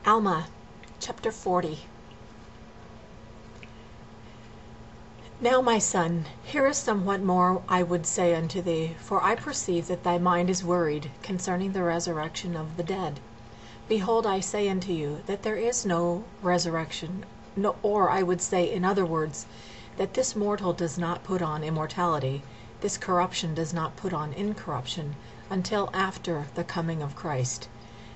Alma, chapter 40. Now, my son, here is somewhat more I would say unto thee, for I perceive that thy mind is worried concerning the resurrection of the dead. Behold, I say unto you, that there is no resurrection, or I would say, in other words, that this mortal does not put on immortality, this corruption does not put on incorruption, until after the coming of Christ.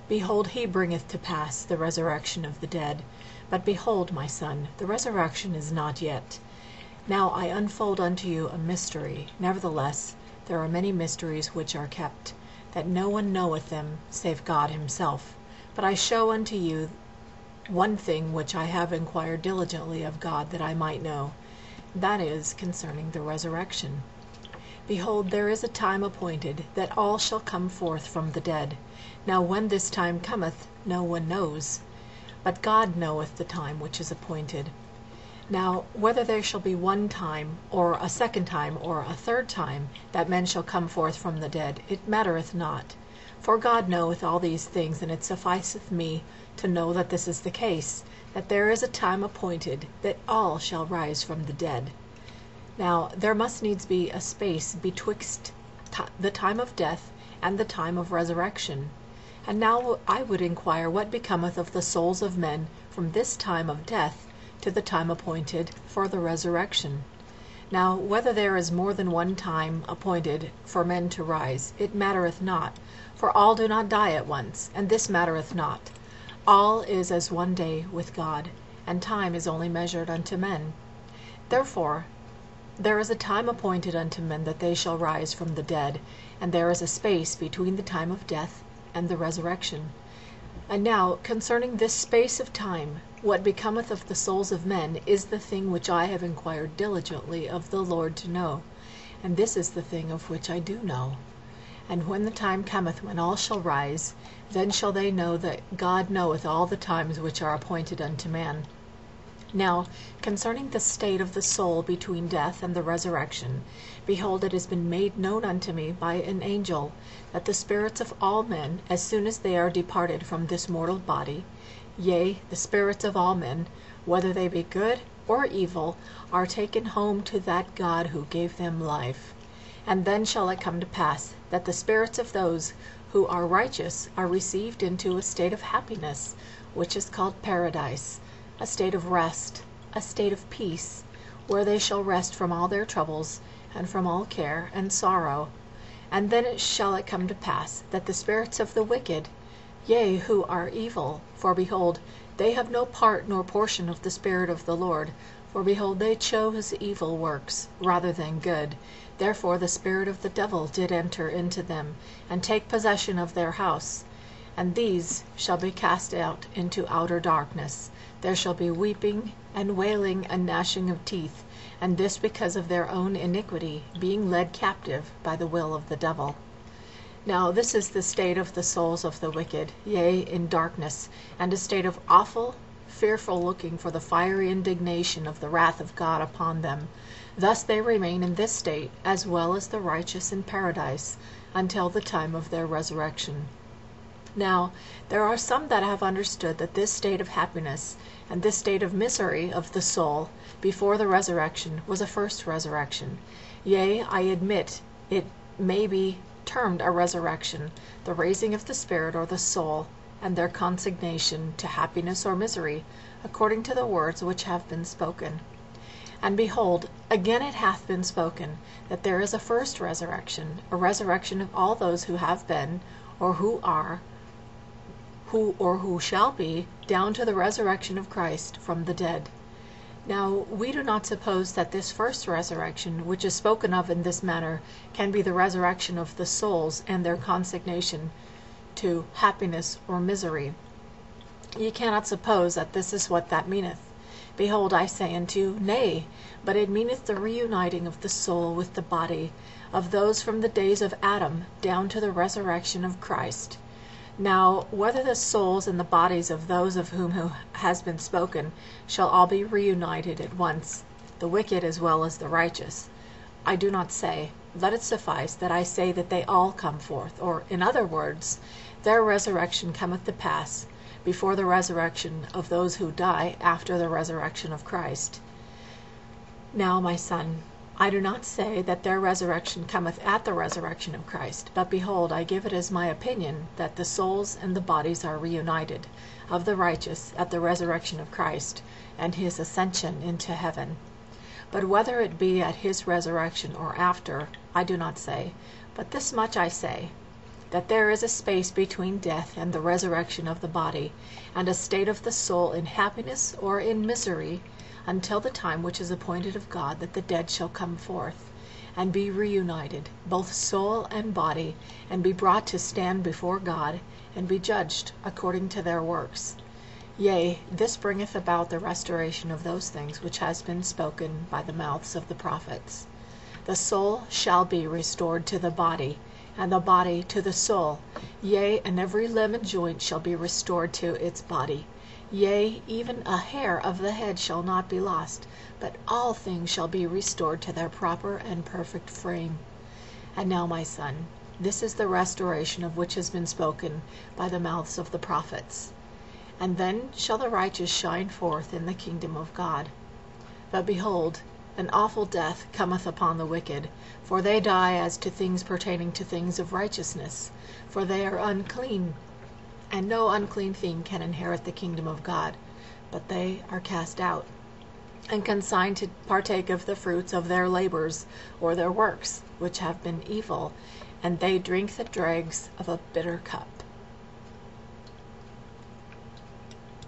Behold, he bringeth to pass the resurrection of the dead. But behold, my son, the resurrection is not yet. Now I unfold unto you a mystery. Nevertheless, there are many mysteries which are kept, that no one knoweth them, save God himself. But I show unto you one thing which I have inquired diligently of God that I might know, that is, concerning the resurrection. Behold, there is a time appointed, that all shall come forth from the dead. Now when this time cometh, no one knows, but God knoweth the time which is appointed. Now whether there shall be one time, or a second time, or a third time, that men shall come forth from the dead, it mattereth not. For God knoweth all these things, and it sufficeth me to know that this is the case, that there is a time appointed, that all shall rise from the dead. Now there must needs be a space betwixt the time of death and the time of resurrection. And now I would inquire what becometh of the souls of men from this time of death to the time appointed for the resurrection. Now whether there is more than one time appointed for men to rise, it mattereth not, for all do not die at once, and this mattereth not. All is as one day with God, and time is only measured unto men. Therefore there is a time appointed unto men that they shall rise from the dead, and there is a space between the time of death and the resurrection. And now concerning this space of time, what becometh of the souls of men is the thing which I have inquired diligently of the Lord to know, and this is the thing of which I do know. And when the time cometh when all shall rise, then shall they know that God knoweth all the times which are appointed unto man. Now, concerning the state of the soul between death and the resurrection, behold, it has been made known unto me by an angel, that the spirits of all men, as soon as they are departed from this mortal body, yea, the spirits of all men, whether they be good or evil, are taken home to that God who gave them life. And then shall it come to pass, that the spirits of those who are righteous are received into a state of happiness, which is called paradise, a state of rest, a state of peace, where they shall rest from all their troubles, and from all care and sorrow. And then shall it come to pass, that the spirits of the wicked, yea, who are evil, for behold, they have no part nor portion of the Spirit of the Lord, for behold, they chose evil works rather than good. Therefore the spirit of the devil did enter into them, and take possession of their house. And these shall be cast out into outer darkness. There shall be weeping and wailing and gnashing of teeth, and this because of their own iniquity, being led captive by the will of the devil. Now this is the state of the souls of the wicked, yea, in darkness, and a state of awful, fearful looking for the fiery indignation of the wrath of God upon them. Thus they remain in this state, as well as the righteous in paradise, until the time of their resurrection. Now there are some that have understood that this state of happiness and this state of misery of the soul before the resurrection was a first resurrection. Yea, I admit it may be termed a resurrection, the raising of the spirit or the soul, and their consignation to happiness or misery, according to the words which have been spoken. And behold, again it hath been spoken, that there is a first resurrection, a resurrection of all those who have been, or who are, who shall be, down to the resurrection of Christ from the dead. Now we do not suppose that this first resurrection, which is spoken of in this manner, can be the resurrection of the souls and their consignation to happiness or misery. Ye cannot suppose that this is what that meaneth. Behold, I say unto you, nay, but it meaneth the reuniting of the soul with the body, of those from the days of Adam down to the resurrection of Christ. Now whether the souls and the bodies of those of whom has been spoken shall all be reunited at once, the wicked as well as the righteous, I do not say. Let it suffice that I say that they all come forth, or, in other words, their resurrection cometh to pass, before the resurrection of those who die after the resurrection of Christ. Now, my son, I do not say that their resurrection cometh at the resurrection of Christ, but behold, I give it as my opinion that the souls and the bodies are reunited of the righteous at the resurrection of Christ and his ascension into heaven. But whether it be at his resurrection or after, I do not say, but this much I say, that there is a space between death and the resurrection of the body, and a state of the soul in happiness or in misery, until the time which is appointed of God that the dead shall come forth, and be reunited, both soul and body, and be brought to stand before God, and be judged according to their works. Yea, this bringeth about the restoration of those things which has been spoken by the mouths of the prophets. The soul shall be restored to the body, and the body to the soul. Yea, and every limb and joint shall be restored to its body. Yea, even a hair of the head shall not be lost, but all things shall be restored to their proper and perfect frame. And now, my son, this is the restoration of which has been spoken by the mouths of the prophets. And then shall the righteous shine forth in the kingdom of God. But behold, an awful death cometh upon the wicked, for they die as to things pertaining to things of righteousness, for they are unclean, and no unclean thing can inherit the kingdom of God, but they are cast out, and consigned to partake of the fruits of their labors, or their works, which have been evil, and they drink the dregs of a bitter cup.